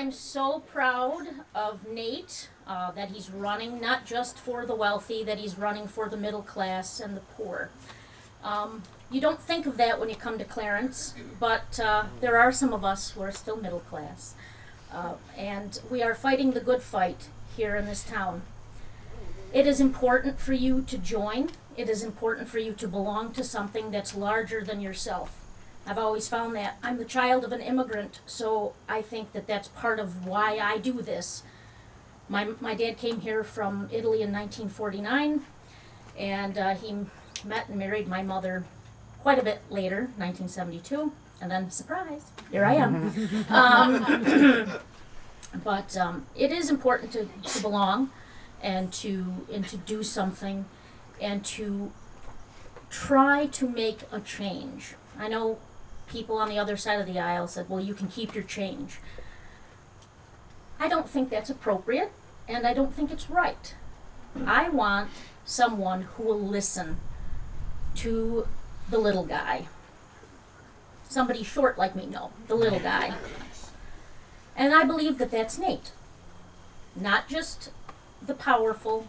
I'm so proud of Nate, that he's running not just for the wealthy, that he's running for the middle class and the poor. You don't think of that when you come to Clarence, but there are some of us who are still middle class. And we are fighting the good fight here in this town. It is important for you to join. It is important for you to belong to something that's larger than yourself. I've always found that. I'm the child of an immigrant, so I think that that's part of why I do this. My dad came here from Italy in 1949, and he met and married my mother quite a bit later, 1972, and then, surprise, here I am. But it is important to belong and to do something and to try to make a change. I know people on the other side of the aisle said, well, you can keep your change. I don't think that's appropriate, and I don't think it's right. I want someone who will listen to the little guy. Somebody short like me, no, the little guy. And I believe that that's Nate. Not just the powerful.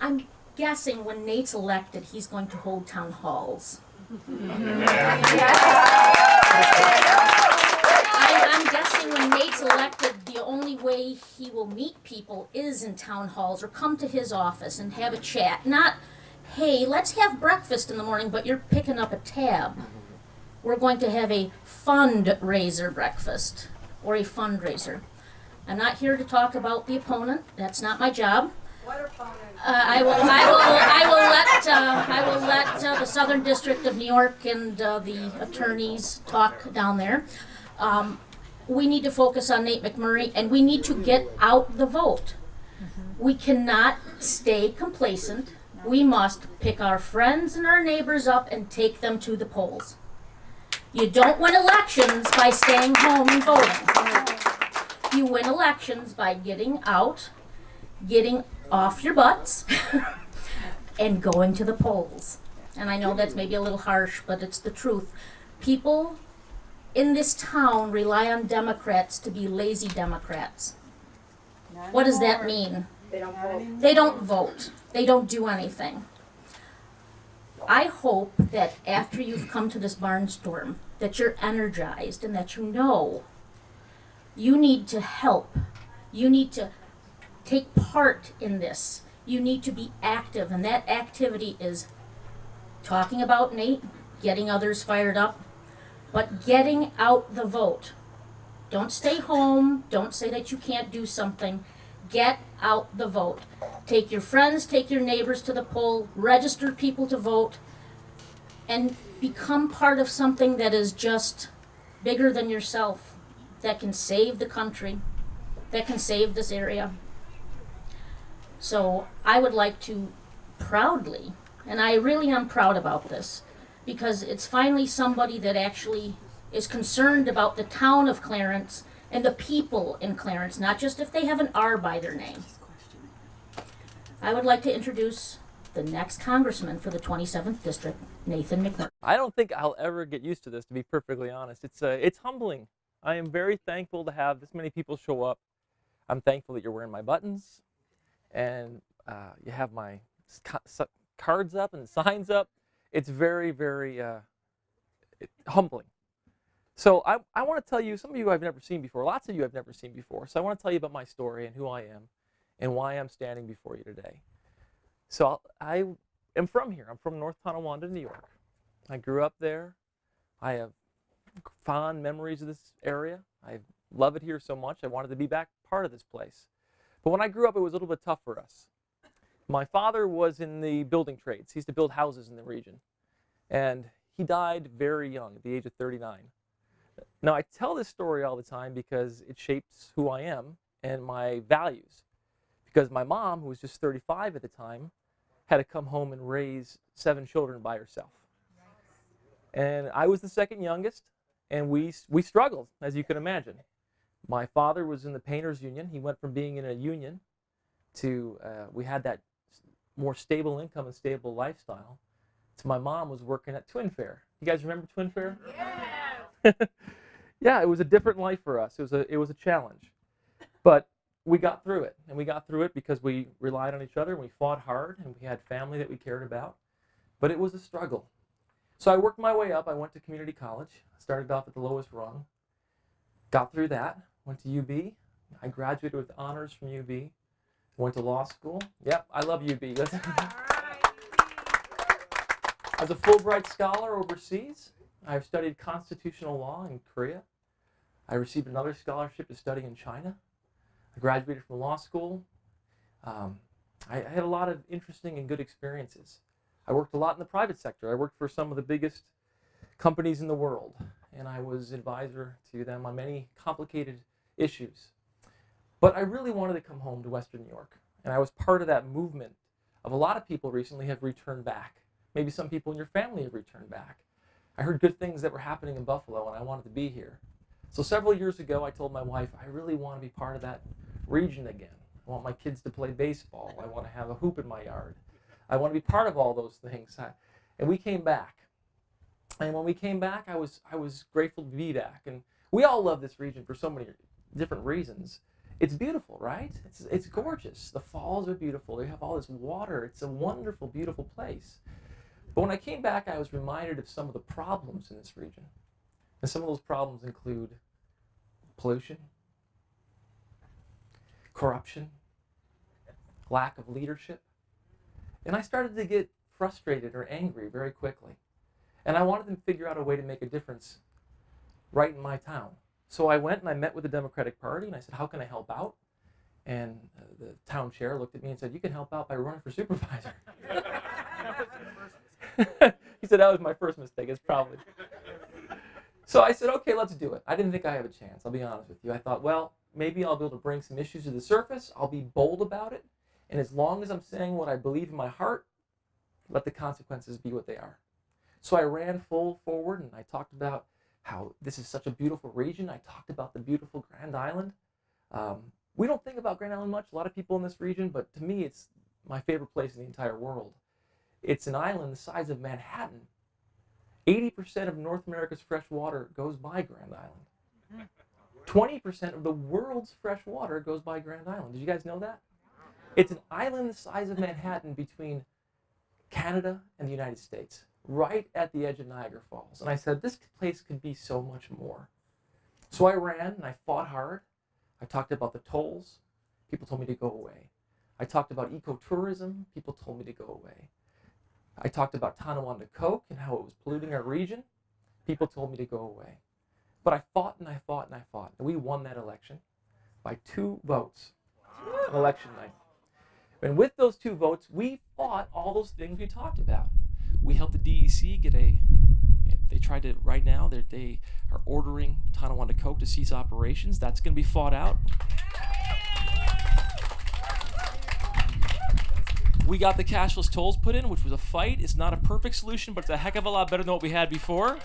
I'm guessing when Nate's elected, he's going to hold town halls. I'm guessing when Nate's elected, the only way he will meet people is in town halls or come to his office and have a chat. Not, hey, let's have breakfast in the morning, but you're picking up a tab. We're going to have a fundraiser breakfast or a fundraiser. I'm not here to talk about the opponent. That's not my job. What opponent? I will let the Southern District of New York and the attorneys talk down there. We need to focus on Nate McMurray, and we need to get out the vote. We cannot stay complacent. We must pick our friends and our neighbors up and take them to the polls. You don't win elections by staying home and voting. You win elections by getting out, getting off your butts, and going to the polls. And I know that's maybe a little harsh, but it's the truth. People in this town rely on Democrats to be lazy Democrats. What does that mean? They don't vote. They don't vote. They don't do anything. I hope that after you've come to this barnstorm, that you're energized and that you know you need to help. You need to take part in this. You need to be active, and that activity is talking about Nate, getting others fired up, but getting out the vote. Don't stay home. Don't say that you can't do something. Get out the vote. Take your friends, take your neighbors to the poll, register people to vote, and become part of something that is just bigger than yourself, that can save the country, that can save this area. So I would like to proudly, and I really am proud about this, because it's finally somebody that actually is concerned about the town of Clarence and the people in Clarence, not just if they have an R by their name. I would like to introduce the next congressman for the 27th District, Nathan McMurray. I don't think I'll ever get used to this, to be perfectly honest. It's humbling. I am very thankful to have this many people show up. I'm thankful that you're wearing my buttons, and you have my cards up and signs up. It's very, very humbling. So I want to tell you, some of you I've never seen before, lots of you I've never seen before. So I want to tell you about my story and who I am and why I'm standing before you today. So I am from here. I'm from North Tonawanda, New York. I grew up there. I have fond memories of this area. I love it here so much. I wanted to be back part of this place. But when I grew up, it was a little bit tough for us. My father was in the building trades. He used to build houses in the region. And he died very young, at the age of 39. Now, I tell this story all the time because it shapes who I am and my values. Because my mom, who was just 35 at the time, had to come home and raise 7 children by herself. And I was the second youngest, and we struggled, as you can imagine. My father was in the painters union. He went from being in a union to, we had that more stable income and stable lifestyle. So my mom was working at Twin Fair. You guys remember Twin Fair? Yeah. Yeah, it was a different life for us. It was a challenge. But we got through it. And we got through it because we relied on each other and we fought hard and we had family that we cared about. But it was a struggle. So I worked my way up. I went to community college. Started off at the lowest rung. Got through that. Went to UB. I graduated with honors from UB. Went to law school. Yep, I love UB. As a Fulbright scholar overseas, I've studied constitutional law in Korea. I received another scholarship to study in China. I graduated from law school. I had a lot of interesting and good experiences. I worked a lot in the private sector. I worked for some of the biggest companies in the world, and I was advisor to them on many complicated issues. But I really wanted to come home to Western New York, and I was part of that movement of a lot of people recently have returned back. Maybe some people in your family have returned back. I heard good things that were happening in Buffalo, and I wanted to be here. So several years ago, I told my wife, I really want to be part of that region again. I want my kids to play baseball. I want to have a hoop in my yard. I want to be part of all those things. And we came back. And when we came back, I was grateful to be back. And we all love this region for so many different reasons. It's beautiful, right? It's gorgeous. The falls are beautiful. They have all this water. It's a wonderful, beautiful place. But when I came back, I was reminded of some of the problems in this region. And some of those problems include pollution, corruption, lack of leadership. And I started to get frustrated or angry very quickly. And I wanted to figure out a way to make a difference right in my town. So I went and I met with the Democratic Party and I said, how can I help out? And the town chair looked at me and said, you can help out by running for supervisor. He said, that was my first mistake. It's probably. So I said, okay, let's do it. I didn't think I have a chance. I'll be honest with you. I thought, well, maybe I'll be able to bring some issues to the surface. I'll be bold about it. And as long as I'm saying what I believe in my heart, let the consequences be what they are. So I ran full forward and I talked about how this is such a beautiful region. I talked about the beautiful Grand Island. We don't think about Grand Island much, a lot of people in this region, but to me it's my favorite place in the entire world. It's an island the size of Manhattan. 80% of North America's fresh water goes by Grand Island. 20% of the world's fresh water goes by Grand Island. Did you guys know that? It's an island the size of Manhattan between Canada and the United States, right at the edge of Niagara Falls. And I said, this place could be so much more. So I ran and I fought hard. I talked about the tolls. People told me to go away. I talked about ecotourism. People told me to go away. I talked about Tonawanda Coke and how it was polluting our region. People told me to go away. But I fought and I fought and I fought. And we won that election by 2 votes on election night. And with those 2 votes, we fought all those things we talked about. We helped the DEC get they tried to, right now, they are ordering Tonawanda Coke to cease operations. That's going to be fought out. We got the cashless tolls put in, which was a fight. It's not a perfect solution, but it's a heck of a lot better than what we had before.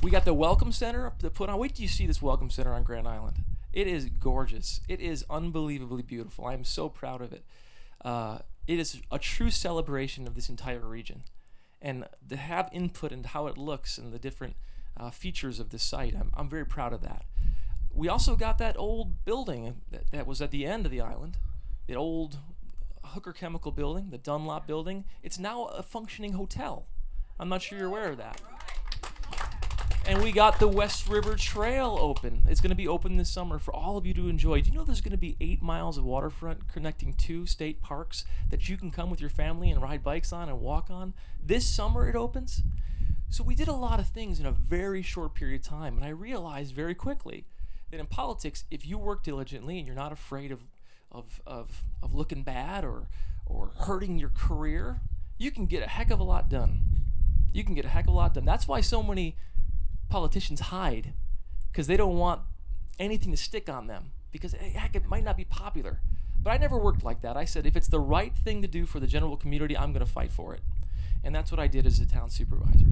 We got the Welcome Center to put on. Wait till you see this Welcome Center on Grand Island. It is gorgeous. It is unbelievably beautiful. I am so proud of it. It is a true celebration of this entire region. And to have input into how it looks and the different features of this site, I'm very proud of that. We also got that old building that was at the end of the island, the old Hooker Chemical building, the Dunlop building. It's now a functioning hotel. I'm not sure you're aware of that. And we got the West River Trail open. It's going to be open this summer for all of you to enjoy. Do you know there's going to be 8 miles of waterfront connecting 2 state parks that you can come with your family and ride bikes on and walk on? This summer it opens. So we did a lot of things in a very short period of time. And I realized very quickly that in politics, if you work diligently and you're not afraid of looking bad or hurting your career, you can get a heck of a lot done. You can get a heck of a lot done. That's why so many politicians hide, because they don't want anything to stick on them, because heck, it might not be popular. But I never worked like that. I said, if it's the right thing to do for the general community, I'm going to fight for it. And that's what I did as a town supervisor.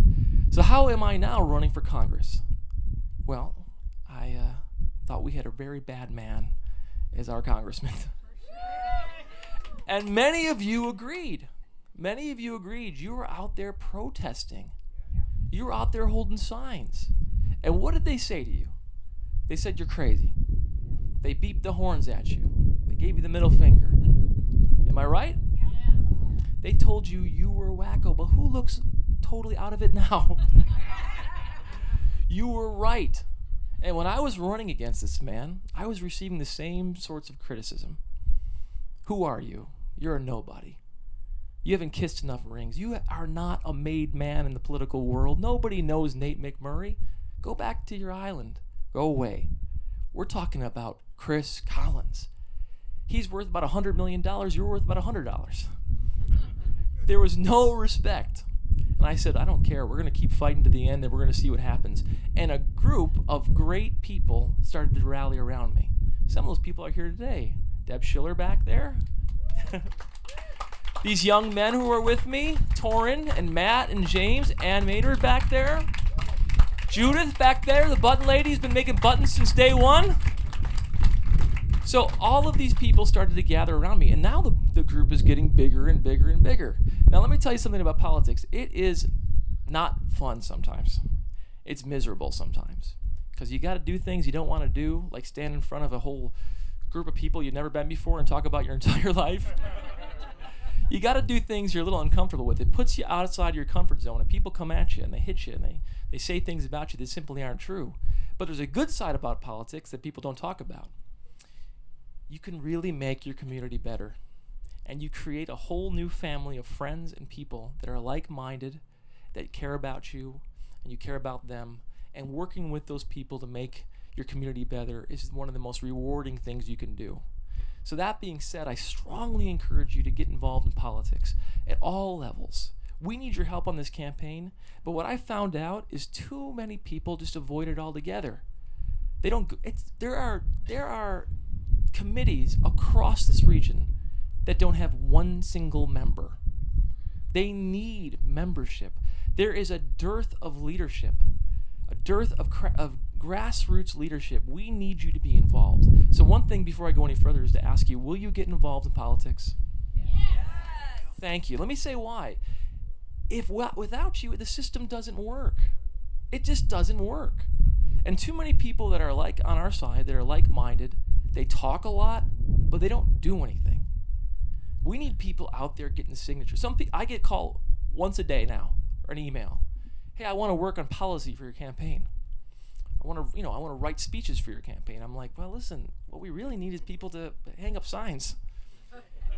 So how am I now running for Congress? Well, I thought we had a very bad man as our congressman. And many of you agreed. Many of you agreed. You were out there protesting. You were out there holding signs. And what did they say to you? They said you're crazy. They beeped the horns at you. They gave you the middle finger. Am I right? Yeah. They told you you were wacko, but who looks totally out of it now? You were right. And when I was running against this man, I was receiving the same sorts of criticism. Who are you? You're a nobody. You haven't kissed enough rings. You are not a made man in the political world. Nobody knows Nate McMurray. Go back to your island. Go away. We're talking about Chris Collins. He's worth about $100 million. You're worth about $100. There was no respect. And I said, I don't care. We're going to keep fighting to the end, and we're going to see what happens. And a group of great people started to rally around me. Some of those people are here today. Deb Schiller back there. These young men who are with me, Torin and Matt and James, Ann Maynard back there. Judith back there, the button lady, has been making buttons since day one. So all of these people started to gather around me, and now the group is getting bigger and bigger and bigger. Now let me tell you something about politics. It is not fun sometimes. It's miserable sometimes, because you got to do things you don't want to do, like stand in front of a whole group of people you've never been before and talk about your entire life. You got to do things you're a little uncomfortable with. It puts you outside your comfort zone, and people come at you and they hit you and they say things about you that simply aren't true. But there's a good side about politics that people don't talk about. You can really make your community better, and you create a whole new family of friends and people that are like-minded, that care about you and you care about them, and working with those people to make your community better is one of the most rewarding things you can do. So that being said, I strongly encourage you to get involved in politics at all levels. We need your help on this campaign, but what I found out is too many people just avoid it altogether. They don't. There are committees across this region that don't have one single member. They need membership. There is a dearth of leadership, a dearth of grassroots leadership. We need you to be involved. So one thing before I go any further is to ask you, will you get involved in politics? Yes. Thank you. Let me say why. Without you, the system doesn't work. It just doesn't work. And too many people that are like on our side, that are like-minded, they talk a lot, but they don't do anything. We need people out there getting signatures. I get called once a day now, or an email. Hey, I want to work on policy for your campaign. I want to write speeches for your campaign. I'm like, well, listen, what we really need is people to hang up signs.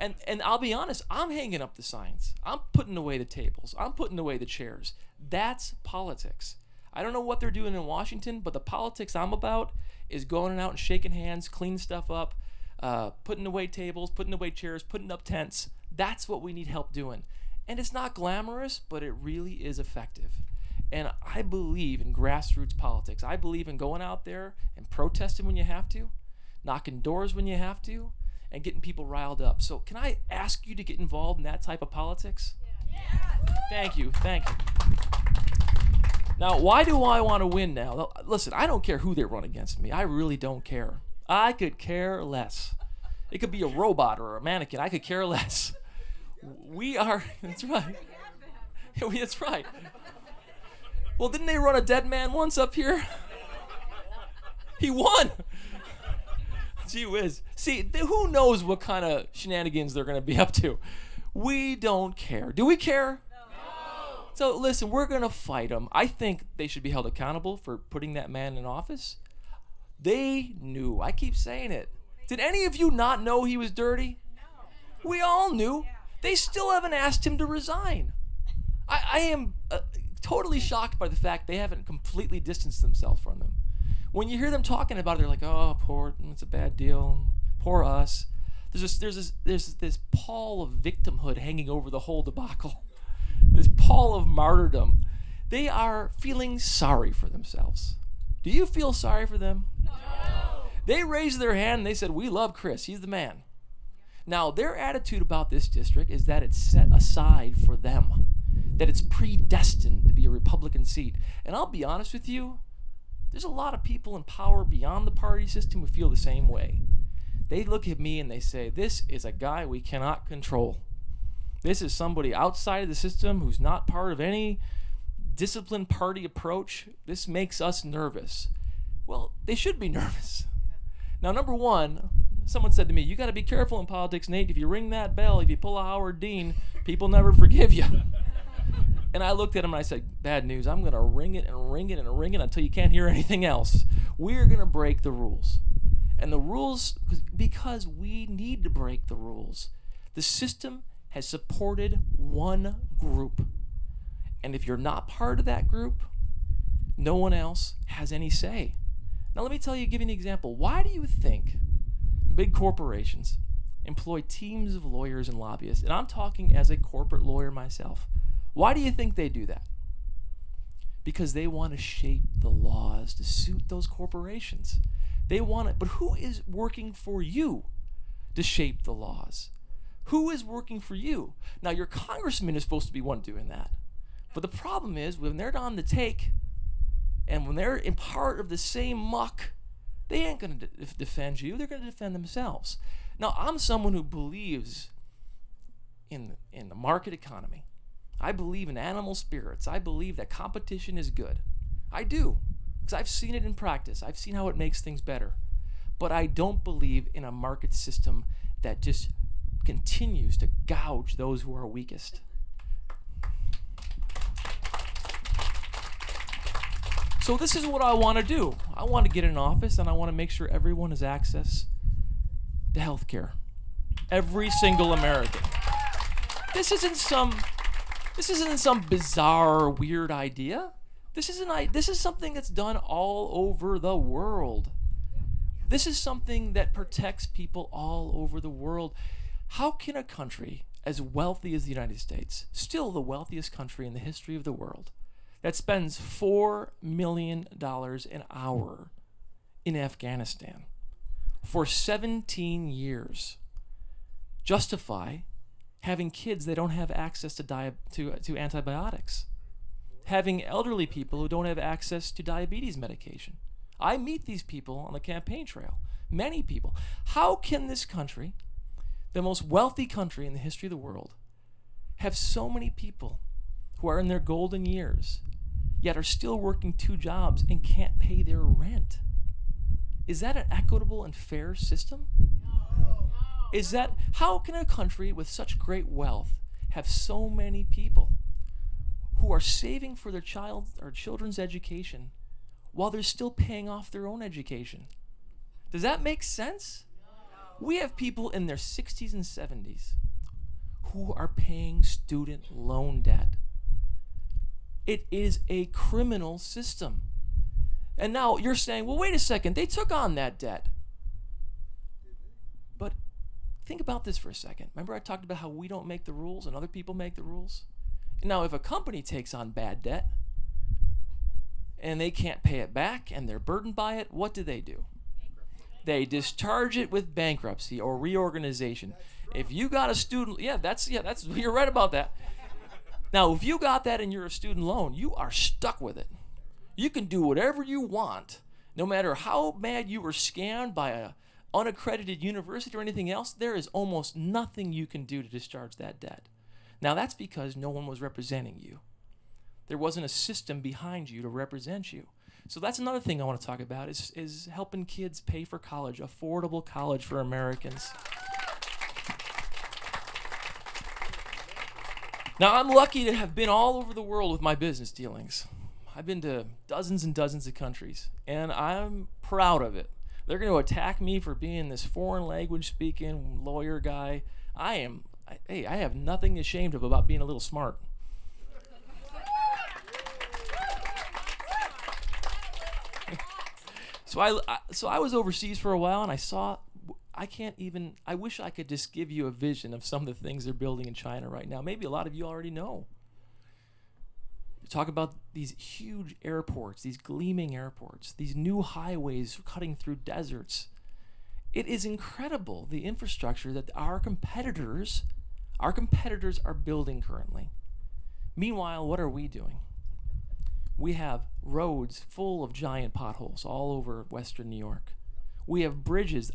And I'll be honest, I'm hanging up the signs. I'm putting away the tables. I'm putting away the chairs. That's politics. I don't know what they're doing in Washington, but the politics I'm about is going out and shaking hands, cleaning stuff up, putting away tables, putting away chairs, putting up tents. That's what we need help doing. And it's not glamorous, but it really is effective. And I believe in grassroots politics. I believe in going out there and protesting when you have to, knocking doors when you have to, and getting people riled up. So can I ask you to get involved in that type of politics? Yeah. Thank you. Now, why do I want to win now? Listen, I don't care who they run against me. I really don't care. I could care less. It could be a robot or a mannequin. I could care less. That's right. That's right. Well, didn't they run a dead man once up here? He won. Gee whiz. See, who knows what kind of shenanigans they're going to be up to? We don't care. Do we care? No. So listen, we're going to fight them. I think they should be held accountable for putting that man in office. They knew. I keep saying it. Did any of you not know he was dirty? No. We all knew. They still haven't asked him to resign. I am totally shocked by the fact they haven't completely distanced themselves from them. When you hear them talking about it, they're like, oh, poor, it's a bad deal. Poor us. There's this pall of victimhood hanging over the whole debacle. This pall of martyrdom. They are feeling sorry for themselves. Do you feel sorry for them? No. They raised their hand and they said, we love Chris. He's the man. Now, their attitude about this district is that it's set aside for them, that it's predestined to be a Republican seat. And I'll be honest with you, there's a lot of people in power beyond the party system who feel the same way. They look at me and they say, this is a guy we cannot control. This is somebody outside of the system who's not part of any disciplined party approach, this makes us nervous. Well, they should be nervous. Now, number one, someone said to me, you got to be careful in politics, Nate. If you ring that bell, if you pull a Howard Dean, people never forgive you. And I looked at him and I said, bad news. I'm going to ring it and ring it and ring it until you can't hear anything else. We're going to break the rules. And the rules, because we need to break the rules. The system has supported one group. And if you're not part of that group, no one else has any say. Now let me give you an example. Why do you think big corporations employ teams of lawyers and lobbyists? And I'm talking as a corporate lawyer myself. Why do you think they do that? Because they want to shape the laws to suit those corporations. They want it, but who is working for you to shape the laws? Who is working for you? Now, your congressman is supposed to be one doing that. But the problem is, when they're on the take, and when they're in part of the same muck, they ain't going to defend you. They're going to defend themselves. Now, I'm someone who believes in the market economy. I believe in animal spirits. I believe that competition is good. I do, because I've seen it in practice. I've seen how it makes things better. But I don't believe in a market system that just continues to gouge those who are weakest. So this is what I want to do. I want to get in office and I want to make sure everyone has access to health care. Every single American. This isn't some bizarre, weird idea. This is something that's done all over the world. This is something that protects people all over the world. How can a country as wealthy as the United States, still the wealthiest country in the history of the world, that spends $4 million an hour in Afghanistan for 17 years, justify having kids that don't have access to antibiotics, having elderly people who don't have access to diabetes medication? I meet these people on the campaign trail, many people. How can this country, the most wealthy country in the history of the world, have so many people who are in their golden years, yet are still working 2 jobs and can't pay their rent? Is that an equitable and fair system? How can a country with such great wealth have so many people who are saving for their children's education while they're still paying off their own education? Does that make sense? We have people in their 60s and 70s who are paying student loan debt. It is a criminal system. And now you're saying, well, wait a second, they took on that debt. But think about this for a second. Remember I talked about how we don't make the rules and other people make the rules? Now, if a company takes on bad debt and they can't pay it back and they're burdened by it, what do? They discharge it with bankruptcy or reorganization. If you got a student, that's you're right about that. Now, if you got that and you're a student loan, you are stuck with it. You can do whatever you want, no matter how mad you were scammed by an unaccredited university or anything else. There is almost nothing you can do to discharge that debt. Now, that's because no one was representing you. There wasn't a system behind you to represent you. So that's another thing I want to talk about is helping kids pay for college, affordable college for Americans. Now, I'm lucky to have been all over the world with my business dealings. I've been to dozens and dozens of countries, and I'm proud of it. They're going to attack me for being this foreign language speaking lawyer guy. I have nothing ashamed of about being a little smart. So I was overseas for a while, and I wish I could just give you a vision of some of the things they're building in China right now. Maybe a lot of you already know. You talk about these huge airports, these gleaming airports, these new highways cutting through deserts. It is incredible, the infrastructure that our competitors are building currently. Meanwhile, what are we doing? We have roads full of giant potholes all over Western New York. We have bridges.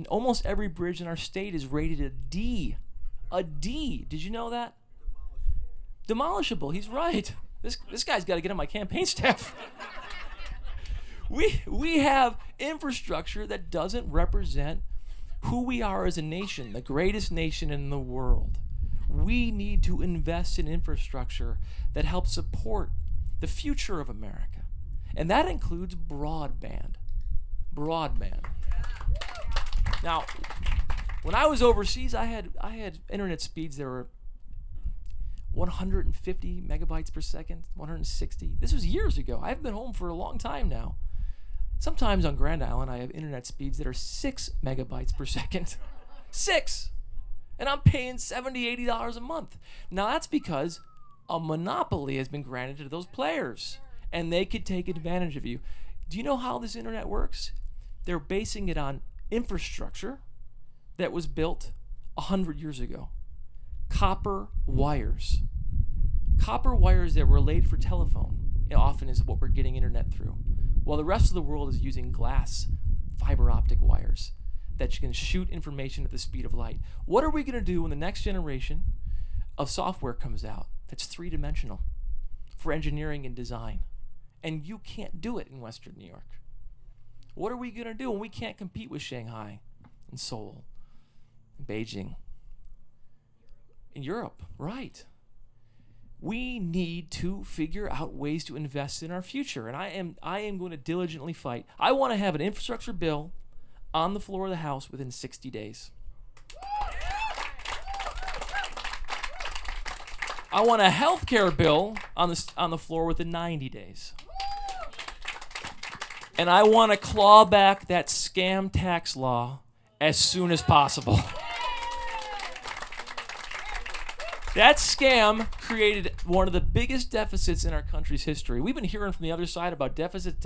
Almost every bridge in our state is rated a D. A D. Did you know that? Demolishable. He's right. This guy's got to get on my campaign staff. We have infrastructure that doesn't represent who we are as a nation, the greatest nation in the world. We need to invest in infrastructure that helps support the future of America. And that includes broadband. Broadband. Now, when I was overseas, I had internet speeds that were 150 megabytes per second, 160. This was years ago. I've been home for a long time now. Sometimes on Grand Island, I have internet speeds that are 6 megabytes per second. 6! And I'm paying $70, $80 a month. Now, that's because a monopoly has been granted to those players, and they could take advantage of you. Do you know how this internet works? They're basing it on infrastructure that was built 100 years ago. Copper wires. Copper wires that were laid for telephone often is what we're getting internet through, while the rest of the world is using glass fiber optic wires that can shoot information at the speed of light. What are we going to do when the next generation of software comes out that's three-dimensional for engineering and design? And you can't do it in Western New York. What are we going to do when we can't compete with Shanghai and Seoul and Beijing? In Europe, right. We need to figure out ways to invest in our future, and I am going to diligently fight. I want to have an infrastructure bill on the floor of the House within 60 days. I want a health care bill on the floor within 90 days. And I want to claw back that scam tax law as soon as possible. That scam created one of the biggest deficits in our country's history. We've been hearing from the other side about deficits.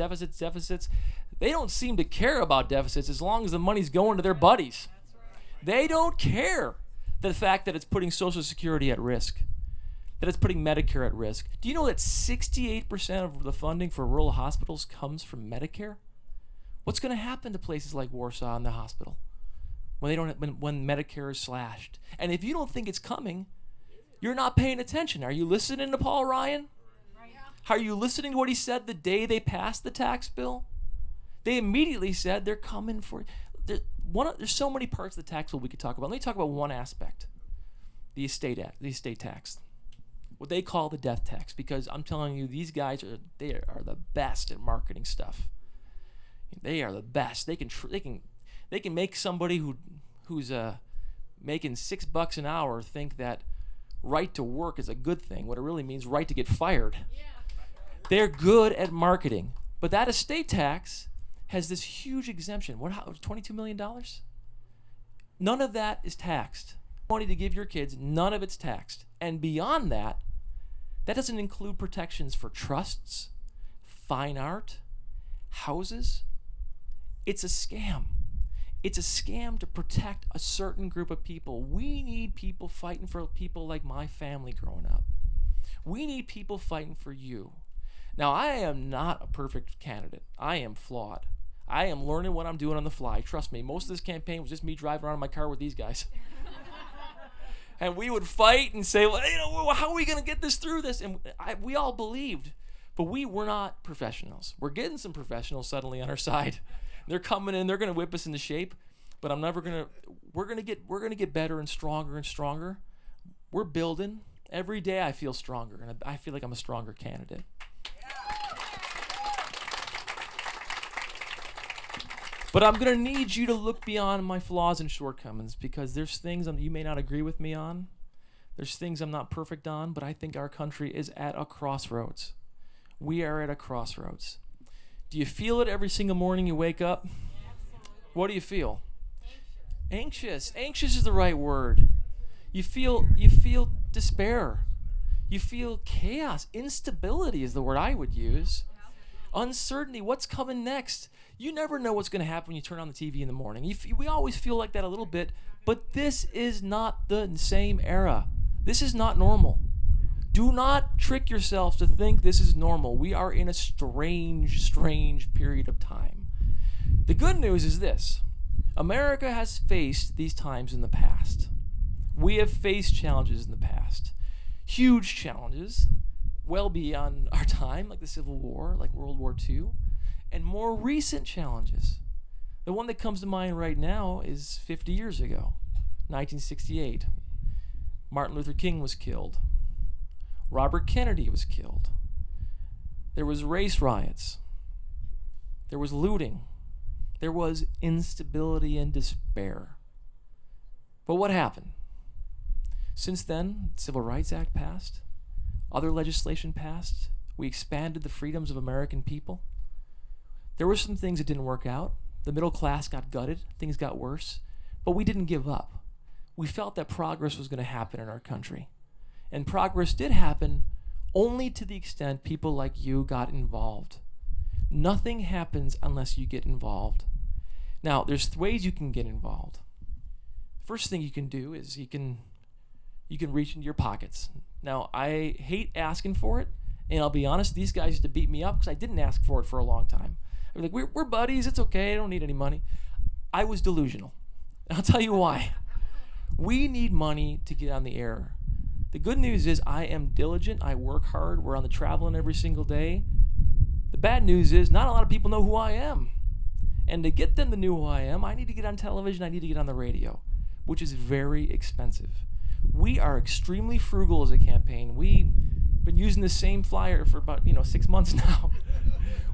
They don't seem to care about deficits as long as the money's going to their buddies. They don't care the fact that it's putting Social Security at risk, that it's putting Medicare at risk. Do you know that 68% of the funding for rural hospitals comes from Medicare? What's going to happen to places like Warsaw and the hospital when Medicare is slashed? And if you don't think it's coming, you're not paying attention. Are you listening to Paul Ryan? Are you listening to what he said the day they passed the tax bill? They immediately said they're coming for it. There's so many parts of the tax bill we could talk about. Let me talk about one aspect, the estate tax, what they call the death tax, because I'm telling you, these guys are the best at marketing stuff. They are the best. They can make somebody who's making $6 an hour think that right to work is a good thing. What it really means, right to get fired. Yeah. They're good at marketing. But that estate tax has this huge exemption. $22 million? None of that is taxed. Money to give your kids, none of it's taxed. And beyond that, that doesn't include protections for trusts, fine art, houses. It's a scam. It's a scam to protect a certain group of people. We need people fighting for people like my family growing up. We need people fighting for you. Now, I am not a perfect candidate. I am flawed. I am learning what I'm doing on the fly. Trust me, most of this campaign was just me driving around in my car with these guys. And we would fight and say, well, how are we going to get this through this? And we all believed, but we were not professionals. We're getting some professionals suddenly on our side. They're coming in, they're going to whip us into shape, but we're going to get better and stronger and stronger. We're building. Every day I feel stronger, and I feel like I'm a stronger candidate. But I'm going to need you to look beyond my flaws and shortcomings, because there's things you may not agree with me on. There's things I'm not perfect on, but I think our country is at a crossroads. We are at a crossroads. Do you feel it every single morning you wake up? What do you feel? Anxious. Anxious is the right word. You feel despair. You feel chaos. Instability is the word I would use. Uncertainty. What's coming next? You never know what's going to happen when you turn on the TV in the morning. We always feel like that a little bit, but this is not the same era. This is not normal. Do not trick yourselves to think this is normal. We are in a strange period of time. The good news is this. America has faced these times in the past. We have faced challenges in the past. Huge challenges well beyond our time, like the Civil War, like World War II, and more recent challenges. The one that comes to mind right now is 50 years ago, 1968. Martin Luther King was killed. Robert Kennedy was killed. There was race riots. There was looting. There was instability and despair. But what happened? Since then, the Civil Rights Act passed. Other legislation passed. We expanded the freedoms of American people. There were some things that didn't work out. The middle class got gutted. Things got worse. But we didn't give up. We felt that progress was going to happen in our country. And progress did happen only to the extent people like you got involved. Nothing happens unless you get involved. Now, there's ways you can get involved. First thing you can do is you can reach into your pockets. Now, I hate asking for it, and I'll be honest, these guys used to beat me up because I didn't ask for it for a long time. I'd be like, we're buddies, it's okay, I don't need any money. I was delusional. I'll tell you why. We need money to get on the air. The good news is I am diligent, I work hard, we're on the traveling every single day. The bad news is not a lot of people know who I am. And to get them to know who I am, I need to get on television, I need to get on the radio, which is very expensive. We are extremely frugal as a campaign. We've been using the same flyer for about 6 months now.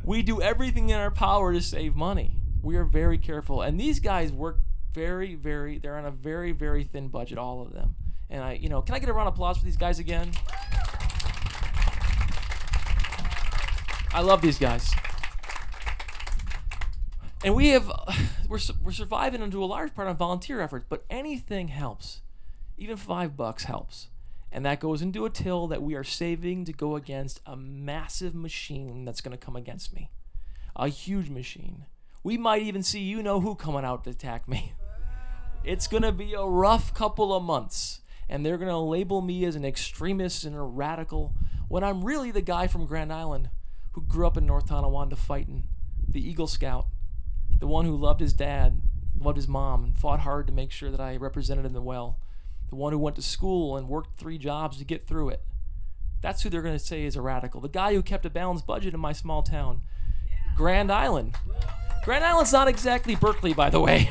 We do everything in our power to save money. We are very careful. And these guys work they're on a very, very thin budget, all of them. And can I get a round of applause for these guys again? I love these guys. And we're surviving into a large part on volunteer efforts, but anything helps. Even $5 helps. And that goes into a till that we are saving to go against a massive machine that's going to come against me. A huge machine. We might even see who coming out to attack me. It's going to be a rough couple of months. And they're going to label me as an extremist and a radical when I'm really the guy from Grand Island who grew up in North Tonawanda fighting, the Eagle Scout, the one who loved his dad, loved his mom, and fought hard to make sure that I represented him well, the one who went to school and worked 3 jobs to get through it. That's who they're going to say is a radical. The guy who kept a balanced budget in my small town, Grand Island. Grand Island's not exactly Berkeley, by the way.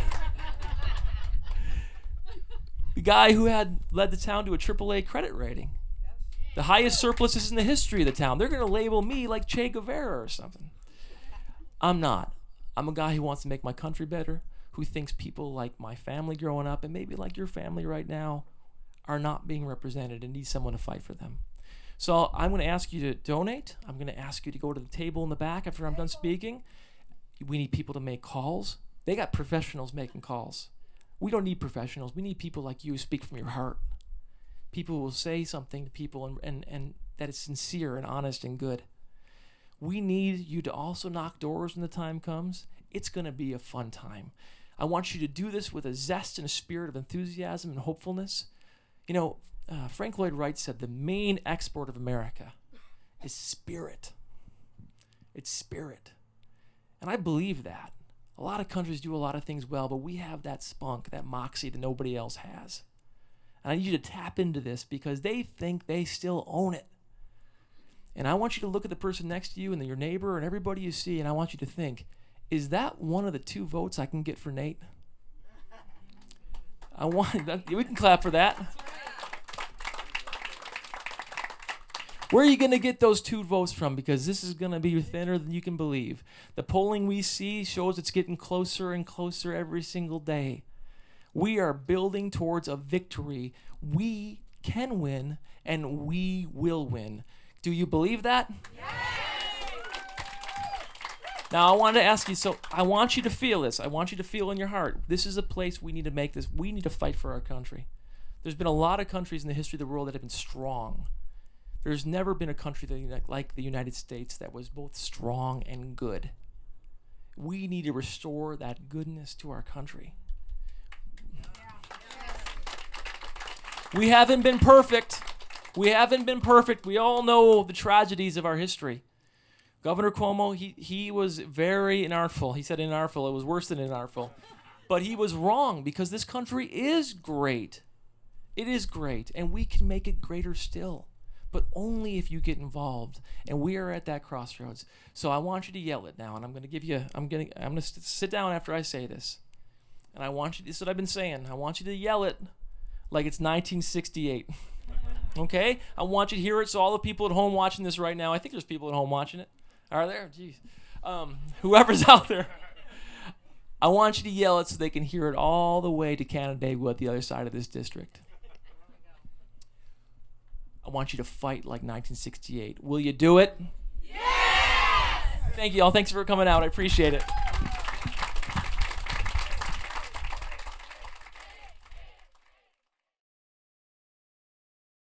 The guy who had led the town to a AAA credit rating. The highest surpluses in the history of the town. They're going to label me like Che Guevara or something. I'm not. I'm a guy who wants to make my country better, who thinks people like my family growing up and maybe like your family right now are not being represented and need someone to fight for them. So I'm going to ask you to donate. I'm going to ask you to go to the table in the back after I'm done speaking. We need people to make calls. They got professionals making calls. We don't need professionals. We need people like you who speak from your heart. People who will say something to people and that is sincere and honest and good. We need you to also knock doors when the time comes. It's going to be a fun time. I want you to do this with a zest and a spirit of enthusiasm and hopefulness. Frank Lloyd Wright said the main export of America is spirit. It's spirit. And I believe that. A lot of countries do a lot of things well, but we have that spunk, that moxie that nobody else has. And I need you to tap into this because they think they still own it. And I want you to look at the person next to you and your neighbor and everybody you see, and I want you to think, is that one of the 2 votes I can get for Nate? We can clap for that. Where are you going to get those 2 votes from? Because this is going to be thinner than you can believe. The polling we see shows it's getting closer and closer every single day. We are building towards a victory. We can win, and we will win. Do you believe that? Yes! Now, I want to ask you, so I want you to feel this. I want you to feel in your heart. This is a place we need to make this. We need to fight for our country. There's been a lot of countries in the history of the world that have been strong. There's never been a country like the United States that was both strong and good. We need to restore that goodness to our country. We haven't been perfect. We all know the tragedies of our history. Governor Cuomo, he was very inartful. He said inartful. It was worse than inartful. But he was wrong because this country is great. It is great, and we can make it greater still. but only if you get involved. And we are at that crossroads. So I want you to yell it now, and I'm going to sit down after I say this. And I want you, this is what I've been saying. I want you to yell it like it's 1968. Okay? I want you to hear it, so all the people at home watching this right now, I think there's people at home watching it. Are there? Jeez. Whoever's out there. I want you to yell it so they can hear it all the way to Canandaigua at the other side of this district. I want you to fight like 1968. Will you do it? Yes! Thank you all. Thanks for coming out. I appreciate it.